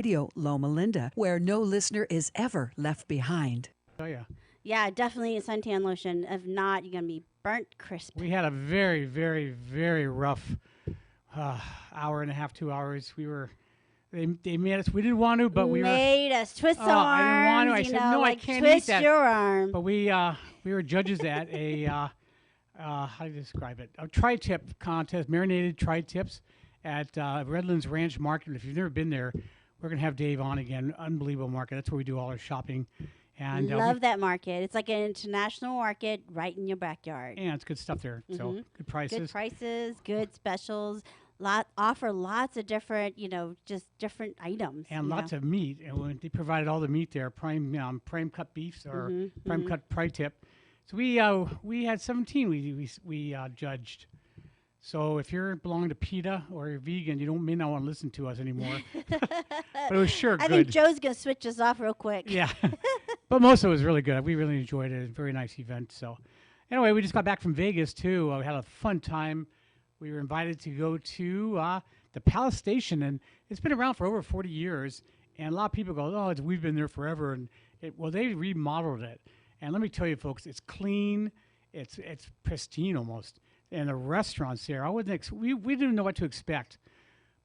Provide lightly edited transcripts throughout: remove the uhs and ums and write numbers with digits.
Radio Loma Linda, where no listener is ever left behind. Oh yeah, Yeah, definitely a suntan lotion. If not, you're gonna be burnt crisp. we had a very, very, very rough uh, hour and a half, 2 hours. They made us. We didn't want to, but we were. Made us twist Oh, some I didn't want to. arms. I You said know, no, I like can't eat twist that. your arm. But we were judges at a how do you describe it? A tri-tip contest, marinated tri-tips at Redlands Ranch Market. If you've never been there, we're gonna have Dave on again. Unbelievable market. That's where we do all our shopping. And Love that market. It's like an international market right in your backyard. yeah, it's good stuff there. So good prices. Good prices, good specials. Offer lots of different, just different items. And lots of meat. And they provided all the meat there, prime cut beefs or prime cut tri-tip. So we had 17 we judged. So if you're belonging to PETA or you're vegan, you may not want to listen to us anymore. But it was sure I good. think Joe's gonna switch us off real quick. Yeah. But most of it was really good. We really enjoyed it. It was a very nice event. So anyway, we just got back from Vegas too. We had a fun time. We were invited to go to the Palace Station, and it's been around for over 40 years. And a lot of people go, "Oh, we've been there forever." And well, they remodeled it. And let me tell you, folks, it's clean. It's pristine almost. And the restaurants there, we didn't know what to expect.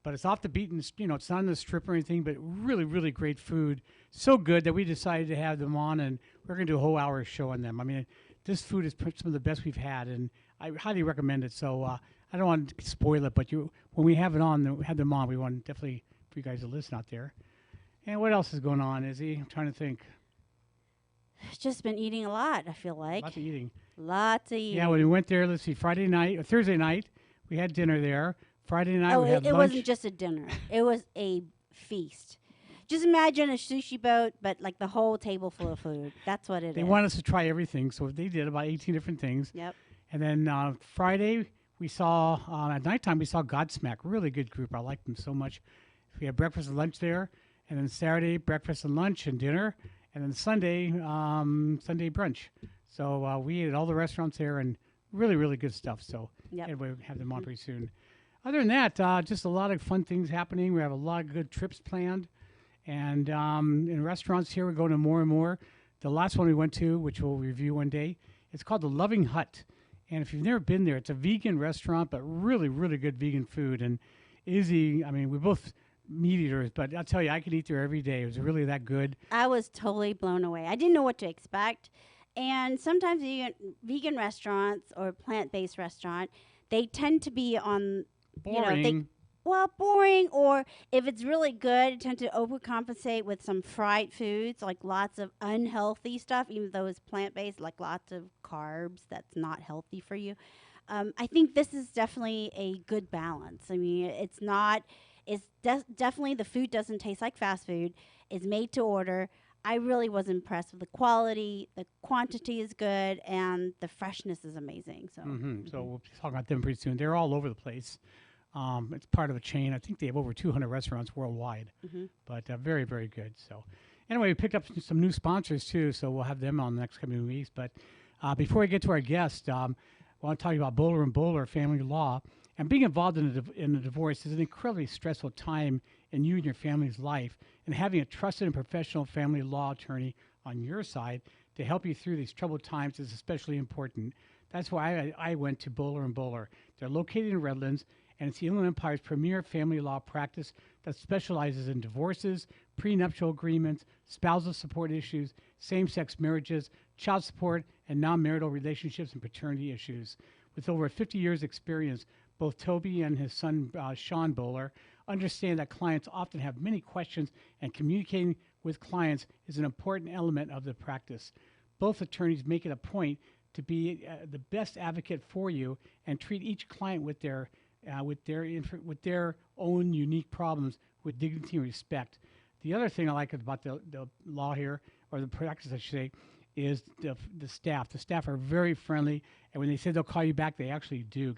But it's off the beaten, it's not on the strip or anything, but really, really great food. So good that we decided to have them on, and we're going to do a whole hour show on them. I mean, this food is some of the best we've had, and I highly recommend it. So I don't want to spoil it, but when we have them on, we want definitely for you guys to listen out there. And what else is going on, Izzy? I'm trying to think. Just been eating a lot. I feel like Lots of eating. lots of eating. Yeah, when we went there, let's see, Friday night or Thursday night, we had dinner there. Friday night, we had it lunch. wasn't just a dinner. It was a feast. Just imagine a sushi boat, but like the whole table full of food. That's what it is. They wanted us to try everything, so they did about 18 different things. Yep. And then Friday, we saw, at nighttime, we saw Godsmack. Really good group. I liked them so much. We had breakfast and lunch there. And then Saturday, breakfast and lunch and dinner. And then Sunday brunch. So we ate at all the restaurants there and really, really good stuff. So anyway, we'll have them on pretty soon. Other than that, just a lot of fun things happening. We have a lot of good trips planned. And in restaurants here, we're going to more and more. The last one we went to, which we'll review one day, it's called the Loving Hut. And if you've never been there, it's a vegan restaurant, but really, really good vegan food. And Izzy, I mean, we're both meat eaters, but I'll tell you, I could eat there every day. It was really that good. I was totally blown away. I didn't know what to expect. And sometimes vegan restaurants or plant-based restaurant, they tend to be on, Boring. boring, or if it's really good, it tend to overcompensate with some fried foods, like lots of unhealthy stuff, even though it's plant-based, like lots of carbs that's not healthy for you. I think this is definitely a good balance. I mean, definitely the food doesn't taste like fast food. It's made to order. I really was impressed with the quality. The quantity is good, and the freshness is amazing. So, So we'll talk about them pretty soon. They're all over the place. It's part of a chain. I think they have over 200 restaurants worldwide, but very, very good. So anyway, we picked up some new sponsors too, so we'll have them on the next coming weeks. But before we get to our guest, I want to talk about Bowler and Bowler Family Law. And being involved in a divorce is an incredibly stressful time in you and your family's life. And having a trusted and professional family law attorney on your side to help you through these troubled times is especially important. That's why I went to Bowler and Bowler. They're located in Redlands, and it's the Inland Empire's premier family law practice that specializes in divorces, prenuptial agreements, spousal support issues, same-sex marriages, child support, and non-marital relationships and paternity issues. With over 50 years' experience, both Toby and his son, Sean Bowler, understand that clients often have many questions, and communicating with clients is an important element of the practice. Both attorneys make it a point to be the best advocate for you and treat each client with their own unique problems with dignity and respect. The other thing I like about the law here, or the practice I should say, is the staff. The staff are very friendly, and when they say they'll call you back, they actually do.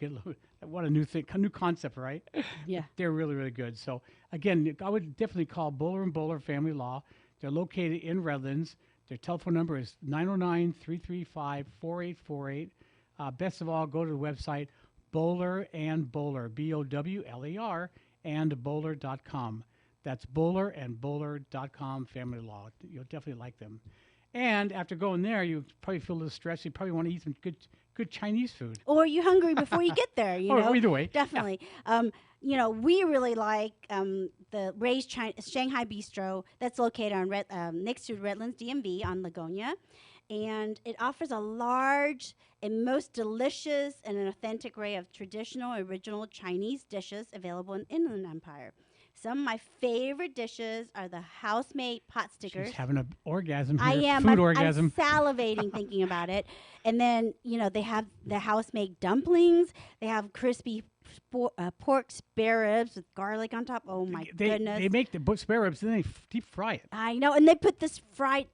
What a new thing, a new concept, right? Yeah. They're really, really good. So again, I would definitely call Bowler and Bowler Family Law. They're located in Redlands. Their telephone number is 909-335-4848. Best of all, go to the website Bowler and Bowler, Bowler, and bowler.com. That's bowlerandbowler.com, family law. You'll definitely like them. And after going there, you probably feel a little stressed. You probably want to eat some good Chinese food. Or you're hungry before you get there, you Or know. either way. Definitely. We really like the Ray's Shanghai Bistro that's located on next to Redlands DMV on Lagonia. And it offers a large and most delicious and an authentic array of traditional, original Chinese dishes available in Inland Empire. Some of my favorite dishes are the house-made pot stickers. She's having an orgasm here. I am. Food I'm orgasm. salivating thinking about it. And then, they have the house-made dumplings. They have crispy pork spare ribs with garlic on top. Oh, my goodness. They make the spare ribs, and then they deep fry it. I know. And they put this fried,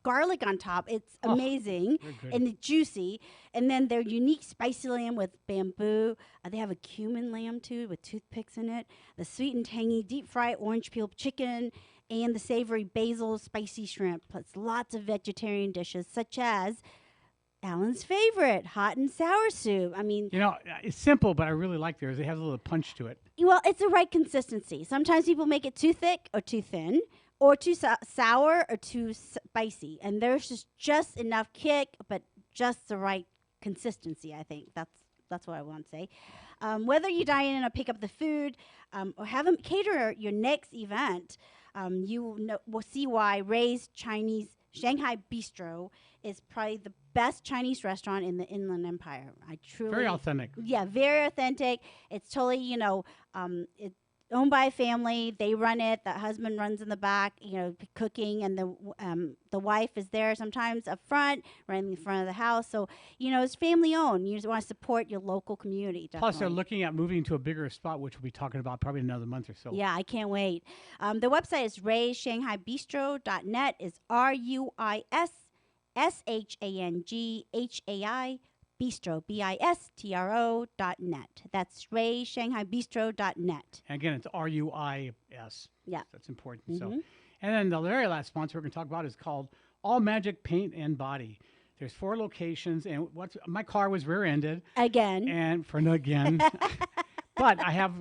garlic on top. It's amazing and it's juicy. And then their unique spicy lamb with bamboo. They have a cumin lamb too with toothpicks in it. The sweet and tangy deep fried orange peel chicken and the savory basil spicy shrimp. Plus lots of vegetarian dishes such as Allan's favorite, hot and sour soup. I mean, it's simple, but I really like theirs. It has a little punch to it. Well, it's the right consistency. Sometimes people make it too thick or too thin, or too sour or too spicy. And there's just enough kick, but just the right consistency, I think. That's what I want to say. Whether you dine in or pick up the food or have them cater your next event, will see why Ray's Shanghai Bistro is probably the best Chinese restaurant in the Inland Empire. Very authentic. Yeah, very authentic. It's totally, it's owned by a family. They run it. The husband runs in the back, cooking, and the wife is there sometimes up front, running in front of the house. So, it's family owned. You just want to support your local community. Definitely. Plus, they're looking at moving to a bigger spot, which we'll be talking about probably in another month or so. Yeah, I can't wait. The website is RaysShanghaiBistro.net. Is RUISSHANGHAI Bistro, BISTRO.net. That's RaysShanghaiBistro.net. And again, it's RUIS. Yeah. That's important. So, and then the very last sponsor we're going to talk about is called All Magic Paint and Body. There's 4 locations, and my car was rear-ended. Again. And again. But I have...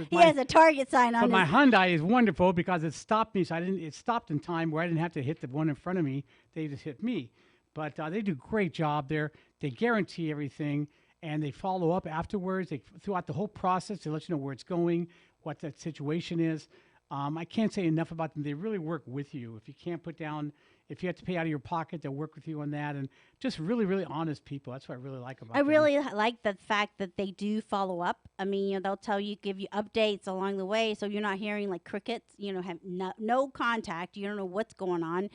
He has a Target sign on But his... my Hyundai is wonderful because it stopped me, it stopped in time where I didn't have to hit the one in front of me. They just hit me. But they do a great job there. They guarantee everything, and they follow up afterwards. Throughout the whole process, they let you know where it's going, what that situation is. I can't say enough about them. They really work with you. If you can't if you have to pay out of your pocket, they'll work with you on that. And just really, really honest people. That's what I really like about them. I really like the fact that they do follow up. I mean, they'll give you updates along the way, so you're not hearing like crickets. Have no contact. You don't know what's going on.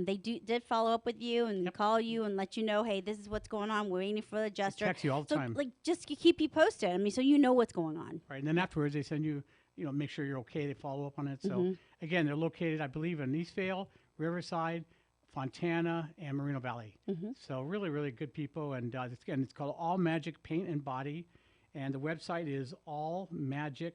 They did follow up with you and call you and let you know, hey, this is what's going on. We're waiting for the adjuster. They text you all the time. Just keep you posted. I mean, so you know what's going on. Right, and then afterwards they send you, make sure you're okay. They follow up on it. So again, they're located, I believe, in Eastvale, Riverside, Fontana, and Moreno Valley. So really, really good people. And it's called All Magic Paint and Body, and the website is allmagicauto,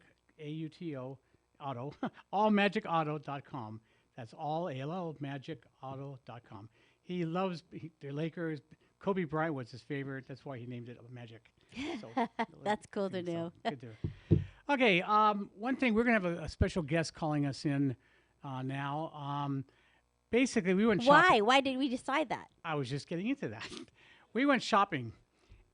allmagicauto.com. That's allmagicauto.com. He loves the Lakers. Kobe Bryant was his favorite. That's why he named it Magic. So, That's cool to know. Good to Okay, one thing, we're going to have a special guest calling us in now. Basically, we went shopping. Why? Why did we decide that? I was just getting into that. We went shopping,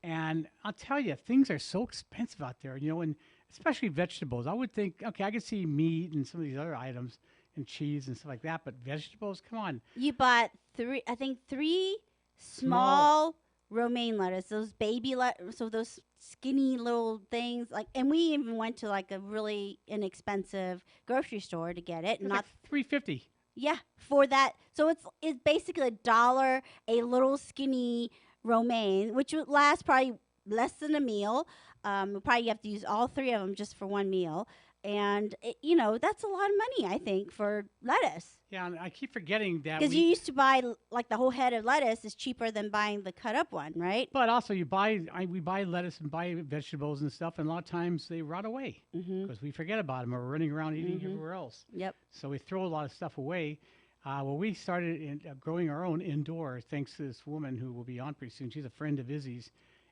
and I'll tell you, things are so expensive out there, and especially vegetables. I would think, okay, I could see meat and some of these other items, and cheese and stuff like that, but vegetables, come on. You bought three small romaine lettuce, those baby so those skinny little things, and we even went to a really inexpensive grocery store to get it. It's not $3.50. Yeah, for that. So it's basically $1 a little skinny romaine, which would last probably less than a meal. Probably you have to use all 3 of them just for one meal. And, that's a lot of money, I think, for lettuce. Yeah, and I keep forgetting that. Because you used to buy, the whole head of lettuce is cheaper than buying the cut up one, right? But also we buy lettuce and buy vegetables and stuff, and a lot of times they rot away because we forget about them or we're running around eating everywhere else. Yep. So we throw a lot of stuff away. We started growing our own indoor thanks to this woman who will be on pretty soon. She's a friend of Izzy's,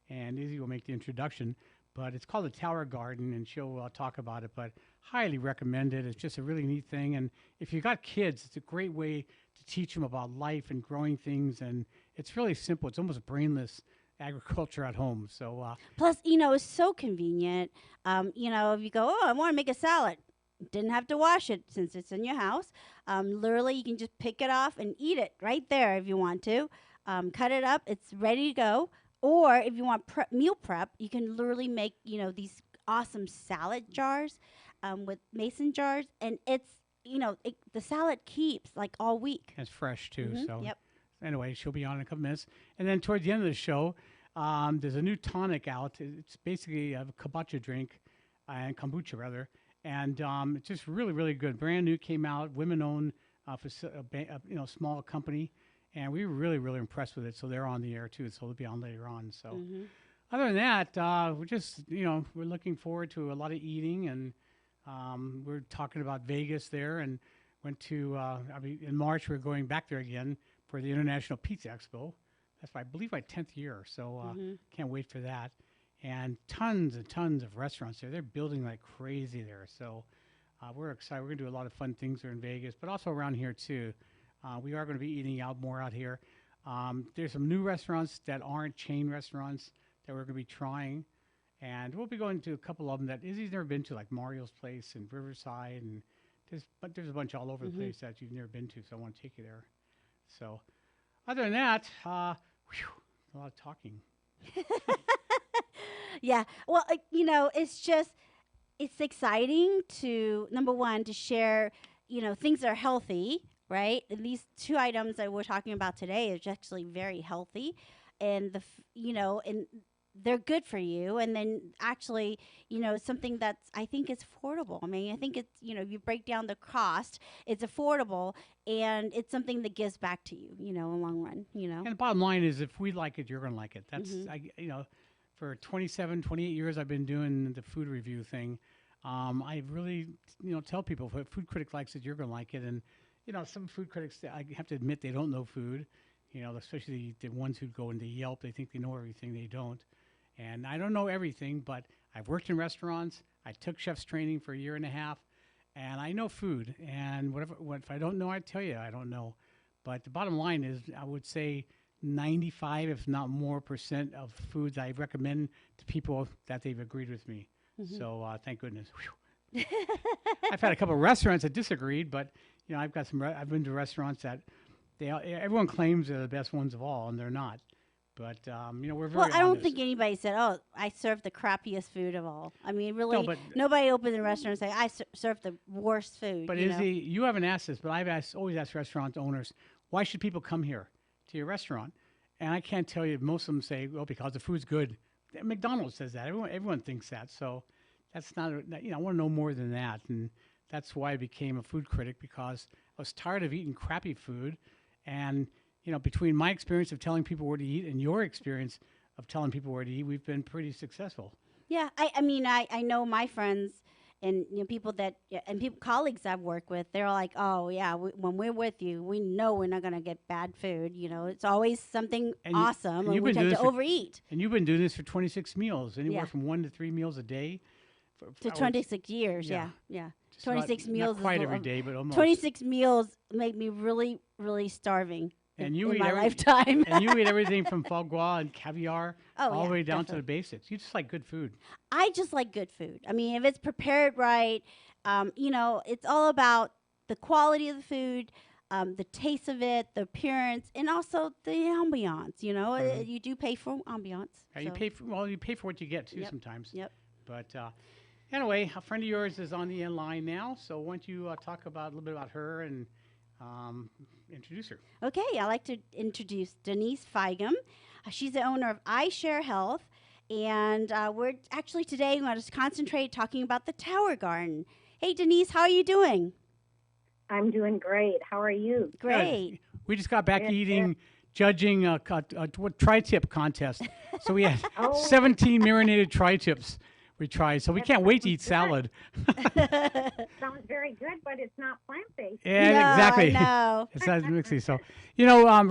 and Izzy will make the introduction. But it's called the Tower Garden, and she'll talk about it. But highly recommend it. It's just a really neat thing. And if you got kids, it's a great way to teach them about life and growing things. And it's really simple. It's almost brainless agriculture at home. So Plus, it's so convenient. If you go, oh, I want to make a salad, didn't have to wash it since it's in your house. Literally, you can just pick it off and eat it right there if you want to. Cut it up, it's ready to go. Or if you want meal prep, you can literally make these awesome salad jars with mason jars, and it's the salad keeps like all week. it's fresh too. Mhm, So yep. anyway, she'll be on in a couple minutes. And then towards the end of the show, there's a new tonic out. It's basically a kombucha drink, and kombucha rather. And it's just really, really good. Brand new, came out, women-owned, small company. And we were really, really impressed with it. So they're on the air too. So they'll be on later on. So other than that, we're just, we're looking forward to a lot of eating. And we're talking about Vegas there, and went to, in March, we're going back there again for the International Pizza Expo. That's, I believe, my 10th year. So can't wait for that. And tons and tons of restaurants there. They're building like crazy there. So we're excited. We're going to do a lot of fun things there in Vegas, but also around here too. We are going to be eating out more out here. There's some new restaurants that aren't chain restaurants that we're going to be trying. And we'll be going to a couple of them that Izzy's never been to, like Mario's Place and Riverside. And there's a bunch all over the place that you've never been to, so I want to take you there. So other than that, a lot of talking. Yeah. Well, it's exciting to, number one, to share, things that are healthy, right? And these two items that we're talking about today is actually very healthy, and and they're good for you. And then actually, something that's, I think, is affordable. I mean, I think it's, if you break down the cost, it's affordable, and it's something that gives back to you, in the long run, And the bottom line is, if we like it, you're going to like it. That's, for 27, 28 years, I've been doing the food review thing. I really, tell people, if a food critic likes it, you're going to like it. And, some food critics, I have to admit, they don't know food, especially the ones who go into Yelp. They think they know everything. They don't. And I don't know everything, but I've worked in restaurants. I took chef's training for a year and a half, and I know food. And if I don't know, I tell you I don't know. But the bottom line is, I would say 95, if not more, % of foods I recommend to people that they've agreed with me. So thank goodness. I've had a couple of restaurants that disagreed, but I've got some. I've been to restaurants that everyone claims they're the best ones of all, and they're not. But we're very. Well, I don't honest. think anybody said, "Oh, I serve the crappiest food of all." I mean, really, No, but nobody opens a restaurant and say, "I serve the worst food." But Izzy, you haven't asked this, but I've always asked restaurant owners, why should people come here to your restaurant? And I can't tell you. Most of them say, "Well, because the food's good." McDonald's says that. Everyone thinks that. So that's not. I want to know more than that, and that's why I became a food critic, because I was tired of eating crappy food, and between my experience of telling people where to eat and your experience of telling people where to eat, we've been pretty successful. Yeah, I mean, I know my friends and people that colleagues I've worked with. They're like, "Oh yeah, when we're with you, we know we're not gonna get bad food. It's always something awesome, and we tend to overeat." And you've been doing this for 26 meals, anywhere Yeah. from 1 to 3 meals a day. To 26 years, yeah. 26 meals. Not quite is every day, but almost. 26 meals make me really, really starving. And you in eat my lifetime. And you eat everything from foie gras and caviar all the way down to definitely. the basics. You just like good food. I just like good food. I mean, if it's prepared right, it's all about the quality of the food, the taste of it, the appearance, and also the ambiance. You do pay for ambiance. Yeah, you pay for what you get too sometimes. Yep. But anyway, a friend of yours is on the end line now. So why don't you talk about a little bit about her and introduce her. Okay, I'd like to introduce Denise Feigum. She's the owner of iShare Health, and we're actually today going to concentrate talking about the Tower Garden. Hey, Denise, how are you doing? I'm doing great. How are you? Great. Good. We just got back judging a tri-tip contest. So we had 17 marinated tri-tips we tried. So we can't wait to eat salad. Sounds very good, but it's not plant-based. Yeah, exactly. I know. It's not mixy. So,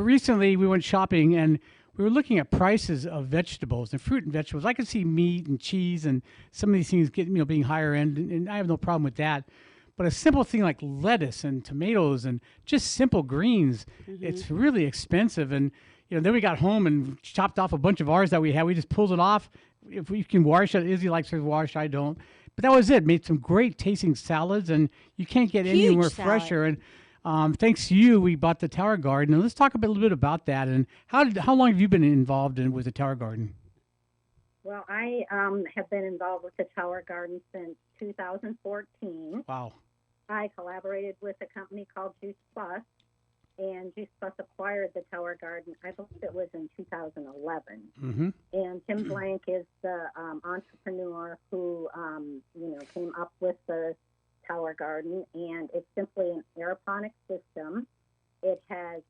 recently we went shopping and we were looking at prices of vegetables and fruit and vegetables. I could see meat and cheese and some of these things being higher end, and I have no problem with that. But a simple thing like lettuce and tomatoes and just simple greens, it's really expensive. And then we got home and chopped off a bunch of ours that we had. We just pulled it off. If we can wash it, Izzy likes hers washed. I don't. But that was it. Made some great tasting salads, and you can't get Huge anywhere salad. fresher. And thanks to you, we bought the Tower Garden. And let's talk a little bit about that. And how long have you been involved with the Tower Garden? Well, I have been involved with the Tower Garden since 2014. Wow. I collaborated with a company called Juice Plus, and Juice Plus acquired the Tower Garden. I believe it was in 2011. Mm-hmm. And Tim Blank is the entrepreneur who, came up with the Tower Garden, and it's simply an aeroponic system. It has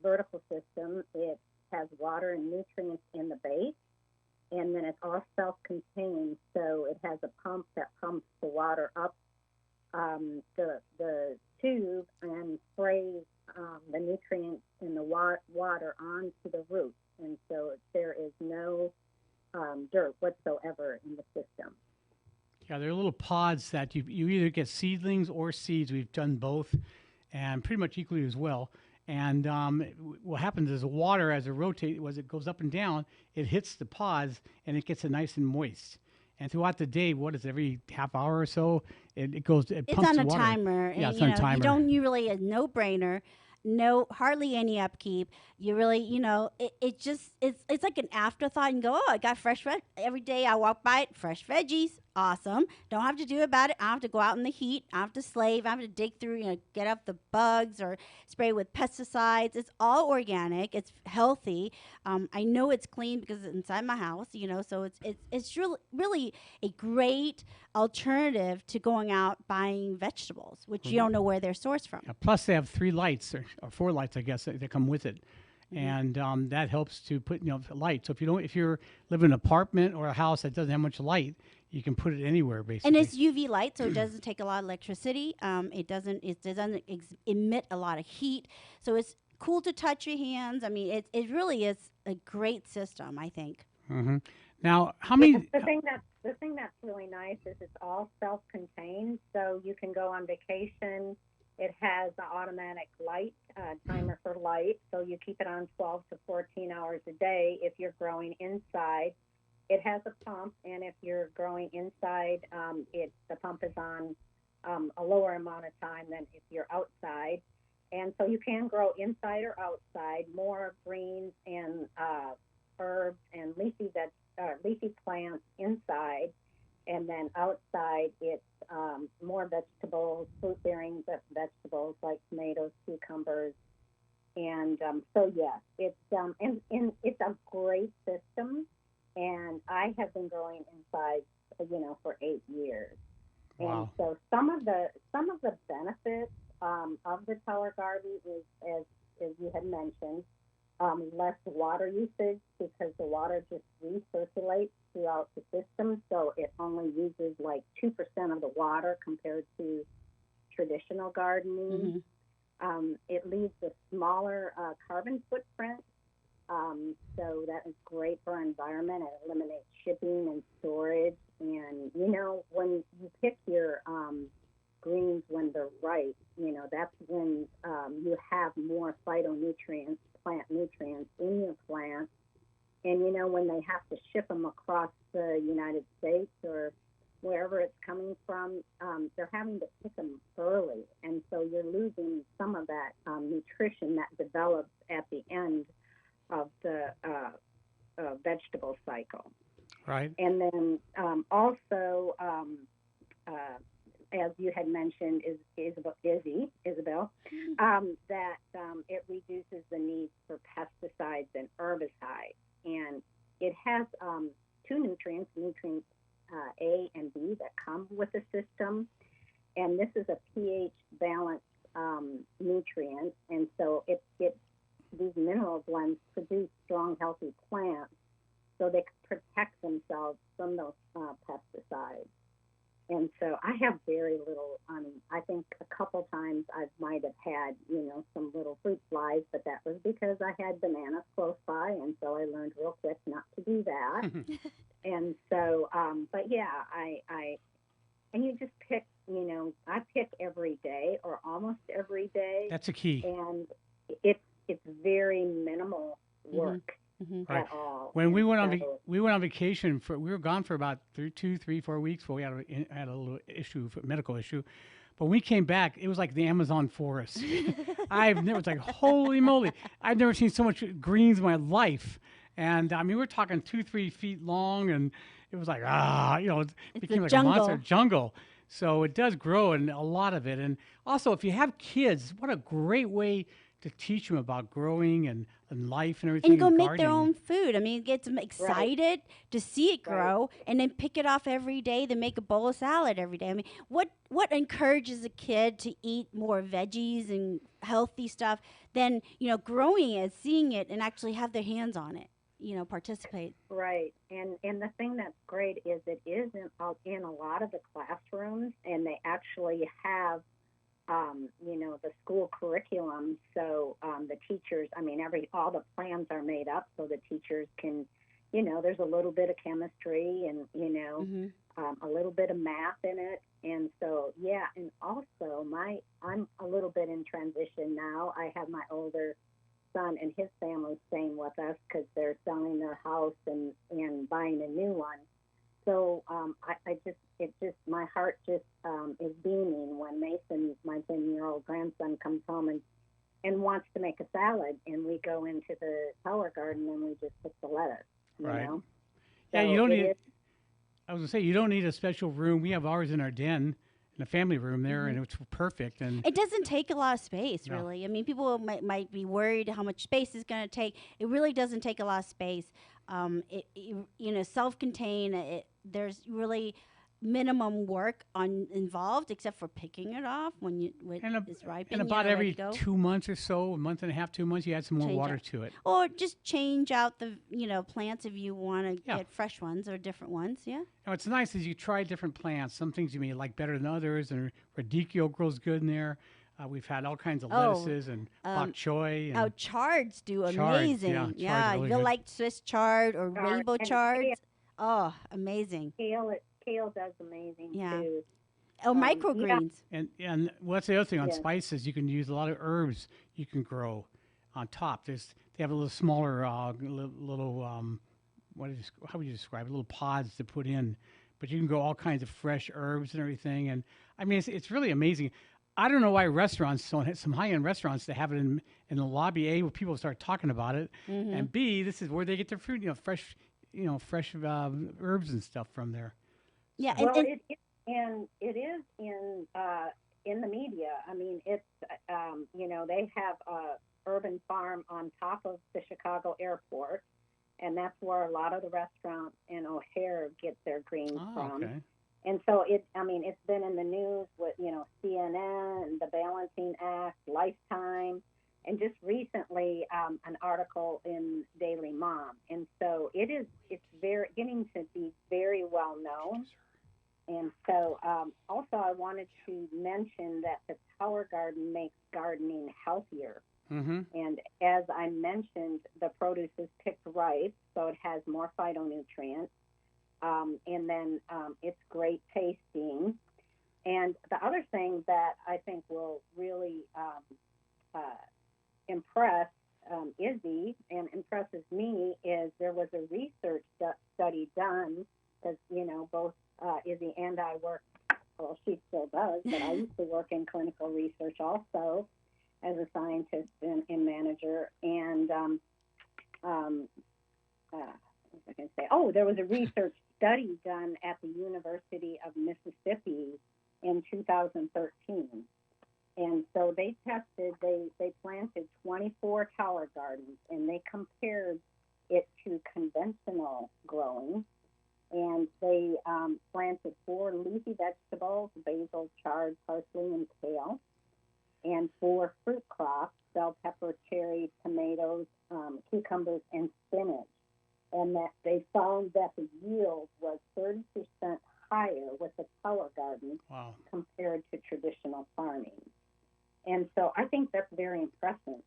vertical system. It has water and nutrients in the base, and then it's all self-contained. So it has a pump that pumps the water up the tube and sprays the nutrients in the water onto the roots, and so there is no dirt whatsoever in the system. Yeah, they're little pods that you either get seedlings or seeds. We've done both, and pretty much equally as well. And what happens is the water, as it goes up and down, it hits the pods and it gets it nice and moist. And throughout the day, every half hour or so, it goes. It It's pumps on the a water. timer. Yeah, And, it's on a timer. you really a no-brainer. No, hardly any upkeep. You really, it's like an afterthought. And go, oh, I got fresh veg every day. I walk by it, fresh veggies, awesome. Don't have to do about it. I don't have to go out in the heat. I don't have to slave. I don't have to dig through, get up the bugs or spray with pesticides. It's all organic. It's healthy. I know it's clean because it's inside my house. So it's really a great alternative to going out buying vegetables, which you don't know where they're sourced from. Yeah, plus, they have 3 lights or 4 lights, I guess, that come with it, and that helps to put light. So if you live in an apartment or a house that doesn't have much light, you can put it anywhere basically. And it's UV light, so it doesn't take a lot of electricity. It doesn't emit a lot of heat, so it's cool to touch your hands. I mean, it really is a great system, I think. Mm-hmm. Now, how many? The thing that's really nice is it's all self-contained, so you can go on vacation. It has the automatic light timer for light, so you keep it on 12 to 14 hours a day. If you're growing inside, it has a pump, and if you're growing inside, the pump is on a lower amount of time than if you're outside. And so you can grow inside or outside more greens and herbs and leafy plants inside, and then outside it's more vegetables, fruit-bearing vegetables like tomatoes, cucumbers, and so yes, it's and it's a great system. And I have been growing inside, for 8 years. Wow. And so some of the benefits of the Tower Garden is, as you had mentioned, less water usage because the water just recirculates throughout the system. So it only uses like 2% of the water compared to traditional gardening. It leaves a smaller carbon footprint. So that is great for our environment. It eliminates shipping and storage. And, when you pick your greens when they're ripe, that's when you have more phytonutrients, plant nutrients in your plants. And, when they have to ship them across the United States or wherever it's coming from, they're having to pick them early. And so you're losing some of that nutrition that develops at the end of the vegetable cycle. Right. And then also, as you had mentioned, Isabel, that it reduces the need for pesticides and herbicides. And it has 2 nutrients A and B, that come with the system. And this is a pH balanced nutrient. And so these mineral blends produce strong, healthy plants so they can protect themselves from those pesticides. And so I have very little. I think a couple times I might have had, some little fruit flies, but that was because I had bananas close by, and so I learned real quick not to do that. And so, but yeah, and you just pick, I pick every day or almost every day. That's a key. And it's very minimal work Right. at all. When And we went on so- we went on vacation we were gone for about 4 weeks. Well, we had a little medical issue, but when we came back, it was like the Amazon forest. It's like, holy moly, I've never seen so much greens in my life. And I mean, we're talking 2-3 feet long, and it was like it became like a monster jungle. So it does grow, and a lot of it. And also, if you have kids, what a great way to teach them about growing and life and everything. And go make gardening. their own food. I mean, it gets them excited to see it grow, and then pick it off every day. Then make a bowl of salad every day. I mean, what encourages a kid to eat more veggies and healthy stuff than growing it, seeing it, and actually have their hands on it? Participate. Right. And the thing that's great is it is in a lot of the classrooms, and they actually have the school curriculum. So the teachers, all the plans are made up so the teachers can, there's a little bit of chemistry and, a little bit of math in it. And so, yeah. And also I'm a little bit in transition now. I have my older son and his family staying with us because they're selling their house and buying a new one. So my heart just is beaming when Mason, my 10-year-old grandson, comes home and wants to make a salad, and we go into the Tower Garden and we just pick the lettuce. Right. Yeah, you don't need. I was gonna say you don't need a special room. We have ours in our den, in the family room there, and it's perfect. And it doesn't take a lot of space, No. really. I mean, people might be worried how much space it's going to take. It really doesn't take a lot of space. Self-contained. There's really minimum work involved, except for picking it off when it's ripe. and about every 2 months or so, a month and a half, 2 months, you add some more Change water it. to it. Or just change out the plants if you want to get fresh ones or different ones. Yeah. Now, what's nice is you try different plants. Some things you may like better than others, and radicchio grows good in there. We've had all kinds of lettuces and bok choy. And chards do Chards, amazing. yeah, chards Yeah, are really you'll good. like Swiss chard or Chard rainbow and chards. Oh, amazing. Kale does amazing Yeah. too. Oh, microgreens. And what's the other thing on Yeah. spices? You can use a lot of herbs you can grow on top. They have a little smaller little how would you describe it? Little pods to put in, but you can grow all kinds of fresh herbs and everything. And I mean, it's really amazing. I don't know why restaurants, some high-end restaurants, they have it in the lobby. A, where people start talking about it, and B, this is where they get their fruit, fresh herbs and stuff from there. Yeah, Well, and it is in the media. I mean, it's they have a urban farm on top of the Chicago airport, and that's where a lot of the restaurants in O'Hare get their greens from. Okay. And so it's been in the news with, CNN, the Balancing Act, Lifetime, and just recently an article in Daily Mom. And so it's getting to be very well known. And so also I wanted to mention that the Tower Garden makes gardening healthier. Mm-hmm. And as I mentioned, the produce is picked ripe, so it has more phytonutrients. And then it's great tasting. And the other thing that I think will really impress Izzy and impresses me is there was a research study done because, both Izzy and I work, well, she still does, but I used to work in clinical research also as a scientist and manager. And what was I going to say? Oh, there was a research study done at the University of Mississippi in 2013. And so they planted 24 tower gardens, and they compared it to conventional growing. And they planted 4 leafy vegetables: basil, chard, parsley, and kale, and 4 fruit crops: bell pepper, cherry, tomatoes, cucumbers, and spinach. And that they found that the yield was 30% higher with the tower garden very impressive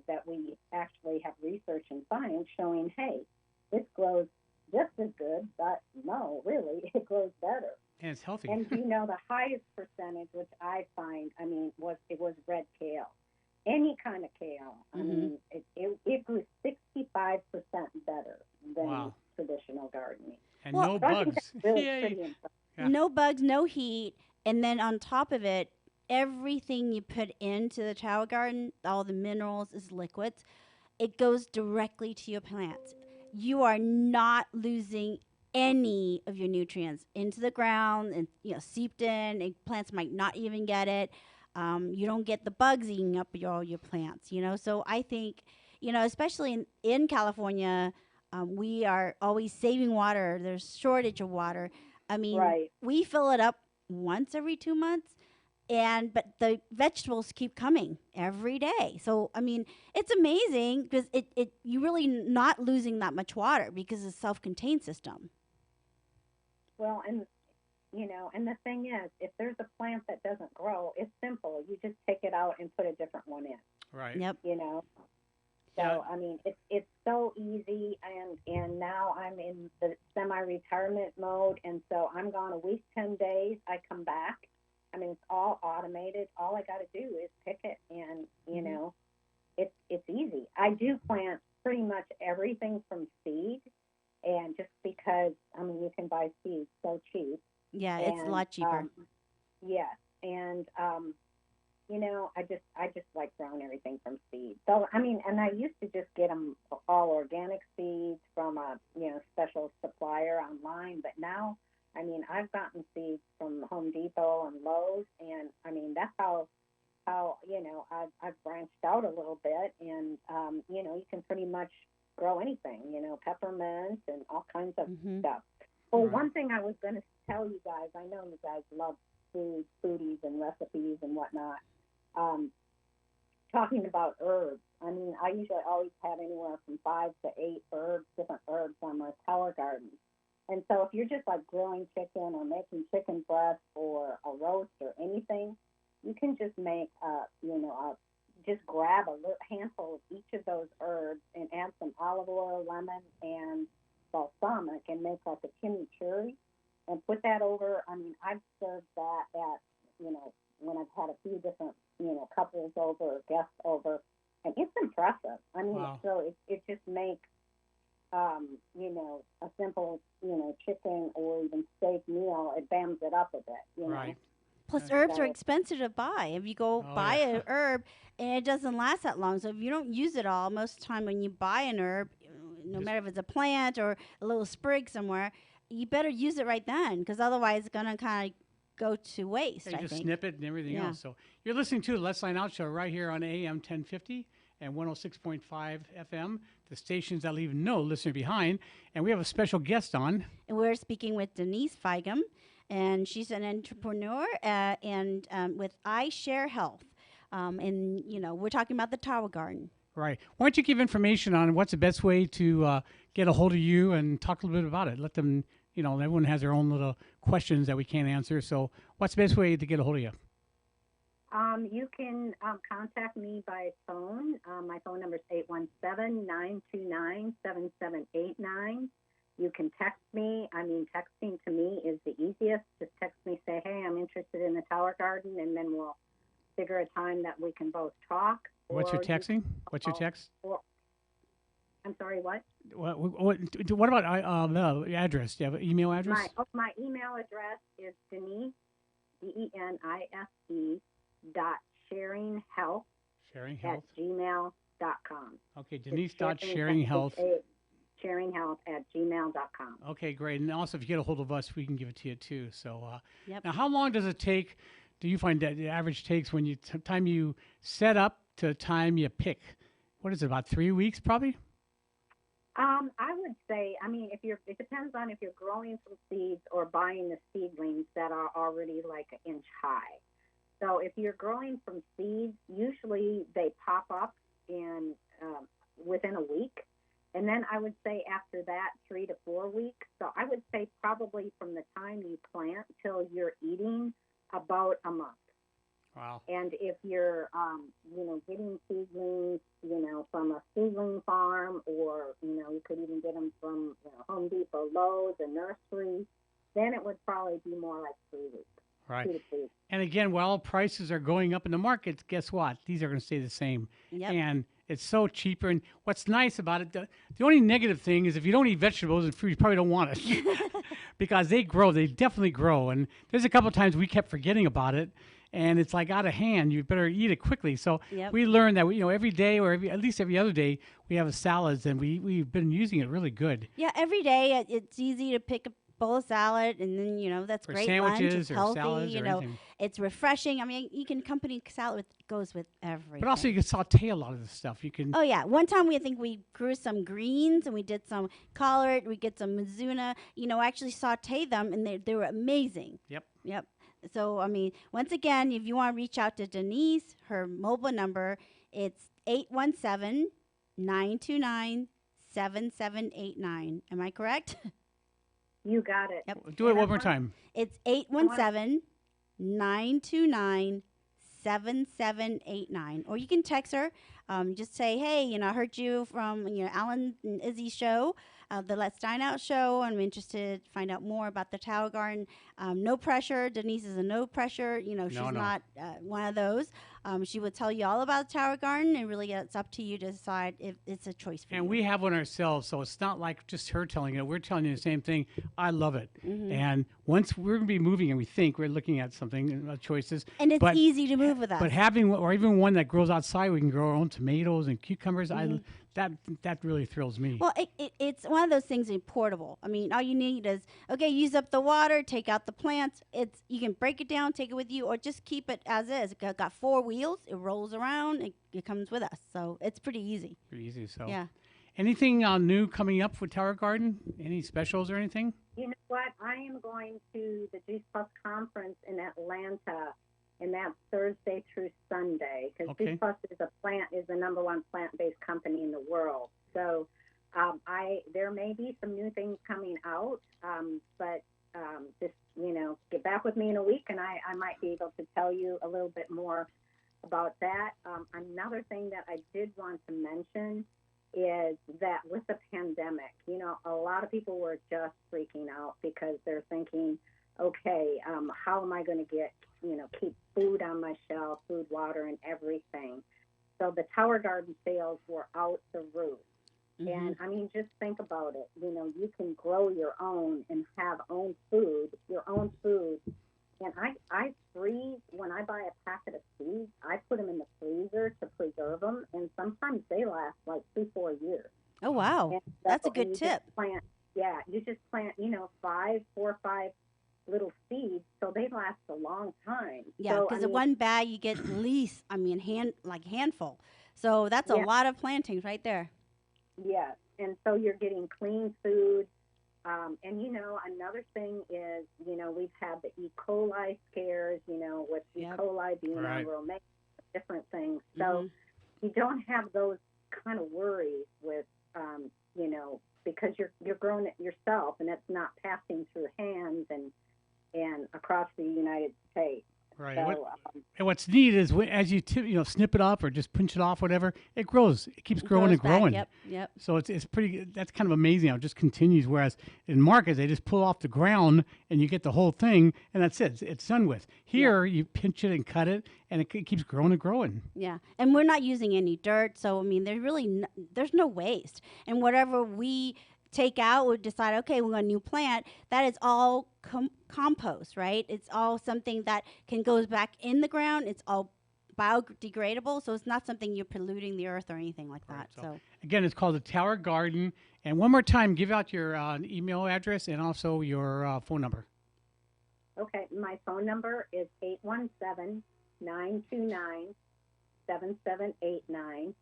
that we actually have research and science showing, hey, this grows just as good, but no, really, it grows better. And it's healthy. And the highest percentage, which I find, was red kale. Any kind of kale. It grew 65% better than traditional gardening. And no bugs. Really pretty impressive. Yeah. No bugs, no heat, and then on top of it, everything you put into the tower garden, all the minerals is liquids. It goes directly to your plants. You are not losing any of your nutrients into the ground and seeped in. And plants might not even get it. You don't get the bugs eating up all your plants. So I think especially in California, we are always saving water. There's shortage of water. Right. We fill it up once every 2 months, but the vegetables keep coming every day. So it's amazing because you're really not losing that much water because it's a self-contained system. Well, and the thing is, if there's a plant that doesn't grow, it's simple. You just take it out and put a different one in. Right. Yep. So it's so easy, and now I'm in the semi-retirement mode, and so I'm gone a week, 10 days. I come back. It's all automated. All I got to do is pick it, and it's easy. I do plant pretty much everything from seed, and just because you can buy seeds so cheap. Yeah, it's a lot cheaper. Yes, and I just like growing everything from seed. So and I used to just get them all organic seeds from a special supplier online, but now I've gotten seeds from Home Depot and Lowe's, and that's how I've branched out a little bit, and you can pretty much grow anything, peppermint and all kinds of stuff. Well, one thing I was going to tell you guys, I know you guys love foodies and recipes and whatnot. Talking about herbs, I usually always have anywhere from 5 to 8 different herbs on my tower garden. And so if you're just like grilling chicken or making chicken breast or a roast or anything, you can just make, just grab a little handful of each of those herbs and add some olive oil, lemon, and balsamic and make like a chimichurri and put that over. I've served that at, when I've had a few different, couples over or guests over, and it's impressive. Wow. So it just makes, a simple, chicken or even steak meal, it bams it up a bit, Right. Plus, herbs are expensive to buy. If you go buy an herb and it doesn't last that long, so if you don't use it all, most of the time when you buy an herb, no matter if it's a plant or a little sprig somewhere, you better use it right then, because otherwise it's going to kind of go to waste. You just snip it and everything else. So you're listening to the Let's Sign Out show right here on AM 1050 and 106.5 FM, the stations that leave no listener behind. And we have a special guest on. And we're speaking with Denise Feigum, and she's an entrepreneur and with I Share Health. And, we're talking about the Tower Garden. Right. Why don't you give information on what's the best way to get a hold of you and talk a little bit about it? Let them, everyone has their own little questions that we can't answer. So what's the best way to get a hold of you? You can contact me by phone. My phone number is 817-929-7789. You can text me. Texting to me is the easiest. Just text me, say, hey, I'm interested in the Tower Garden, and then we'll figure a time that we can both talk. What's your texting? What's your text? I'm sorry, what? What about the address? Do you have an email address? My email address is Denise, DENISE, .sharinghealth Sharinghealth. at gmail.com. Okay, Denise.sharinghealth. Sharinghealth at gmail.com. Okay, great. And also, if you get a hold of us, we can give it to you too. So, Yep. Now, how long does it take? Do you find that the average takes when time you set up to time you pick? What is it, about 3 weeks, probably? I would say, it depends on if you're growing from seeds or buying the seedlings that are already like an inch high. So if you're growing from seeds, usually they pop up within a week. And then I would say after that, 3 to 4 weeks. So I would say probably from the time you plant till you're eating, about a month. Wow. And if you're, getting seedlings, from a seedling farm, or, you could even get them from Home Depot, Lowe's, a nursery, then it would probably be more like 3 weeks. Right. 2 to 3 weeks. And again, while prices are going up in the markets, guess what? These are going to stay the same. Yep. And it's so cheaper. And what's nice about it, the only negative thing is if you don't eat vegetables and fruit, you probably don't want it because they grow. They definitely grow. And there's a couple of times we kept forgetting about it. And it's like out of hand. You better eat it quickly. So Yep. we learned that every day or at least every other day we have a salads, and we've been using it really good. Yeah, every day it's easy to pick a bowl of salad, and then that's For great lunch. sandwiches It's or healthy. salads or anything. It's refreshing. I mean, you can accompany salad goes with everything. But also you can saute a lot of this stuff. You can. Oh yeah, one time I think we grew some greens and we did some collard. We get some Mizuna. Actually saute them, and they were amazing. Yep. Yep. So I mean, once again, if you want to reach out to Denise, her mobile number it's 817-929-7789. Am I correct? You got it. Yep. Do it one more time. It's 817-929-7789. Or you can text her. Just say, hey, I heard you from Allan and Izzy's show, the Let's Dine Out show. I'm interested to find out more about the Tower Garden. No pressure. Denise is a no pressure. She's not one of those. She would tell you all about the Tower Garden, and really it's up to you to decide if it's a choice for you. And we have one ourselves, so it's not like just her telling it. We're telling you the same thing. I love it. Mm-hmm. And once we're going to be moving, and we think we're looking at something, choices. And it's easy to move with us. But having, or even one that grows outside, we can grow our own tomatoes and cucumbers. Mm-hmm. That really thrills me. Well, it's one of those things that's portable. I mean, all you need is, use up the water, take out the plants. You can break it down, take it with you, or just keep it as is. It's got 4 wheels. It rolls around. It comes with us. So it's pretty easy. Pretty easy. So Yeah. Anything new coming up for Tower Garden? Any specials or anything? You know what? I am going to the Juice Plus conference in Atlanta, and that's Thursday through Sunday, because Okay. Juice Plus is the number one plant-based company in the world. So there may be some new things coming out, but just get back with me in a week, and I might be able to tell you a little bit more about that. Another thing that I did want to mention is that with the pandemic, a lot of people were just freaking out because they're thinking, okay, how am I going to keep food on my shelf, food, water, and everything. So the Tower Garden sales were out the roof. Mm-hmm. And I mean, just think about it. You can grow your own and have your own food. And I freeze, when I buy a packet of seeds, I put them in the freezer to preserve them. And sometimes they last like 3-4 years. Oh, wow. And That's a and good you tip. you just plant, 4 or 5 little seeds, so they last a long time. Yeah, So, because in one bag you get at least, handful. So that's a Yeah. lot of plantings right there. Yes, and so you're getting clean food. And another thing is, we've had the E. coli scares, with E. Yep. coli being Right. on romaine, different things. So Mhm. you don't have those kind of worries with, because you're growing it yourself, and it's not passing through hands and across the United States. Right. So, And what's neat is as you snip it up or just pinch it off, whatever, it grows. It keeps growing Grows and back. growing. Yep. So it's pretty. That's kind of amazing how it just continues. Whereas in markets, they just pull off the ground and you get the whole thing, and that's it. It's done with. Here, you pinch it and cut it, and it keeps growing and growing. Yeah, and we're not using any dirt, so I mean, there's no waste, and whatever we take out, we decide, okay, we're going to new plant. That is all compost, right? It's all something that goes back in the ground. It's all biodegradable, so it's not something you're polluting the earth or anything like that. Right, So again, it's called the Tower Garden. And one more time, give out your email address and also your phone number. okay, my phone number is 817-929-7789,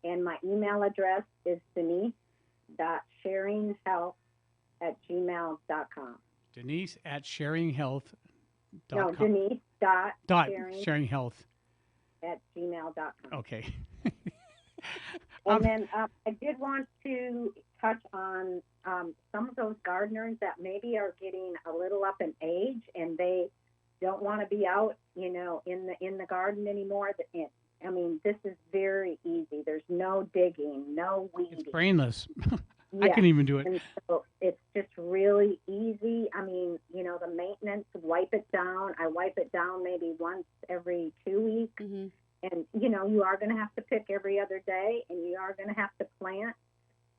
and my email address is denise.sharinghealth@gmail.com. Denise at sharinghealth.com. No, Denise.sharinghealth@gmail.com. Okay. And then I did want to touch on some of those gardeners that maybe are getting a little up in age and they don't want to be out, in the garden anymore. I mean, this is very easy. There's no digging, no weeding. It's brainless. I Yes. can even do it. And so it's just really easy. I mean, the maintenance, wipe it down. I wipe it down maybe once every 2 weeks. Mm-hmm. And, you are going to have to pick every other day, and you are going to have to plant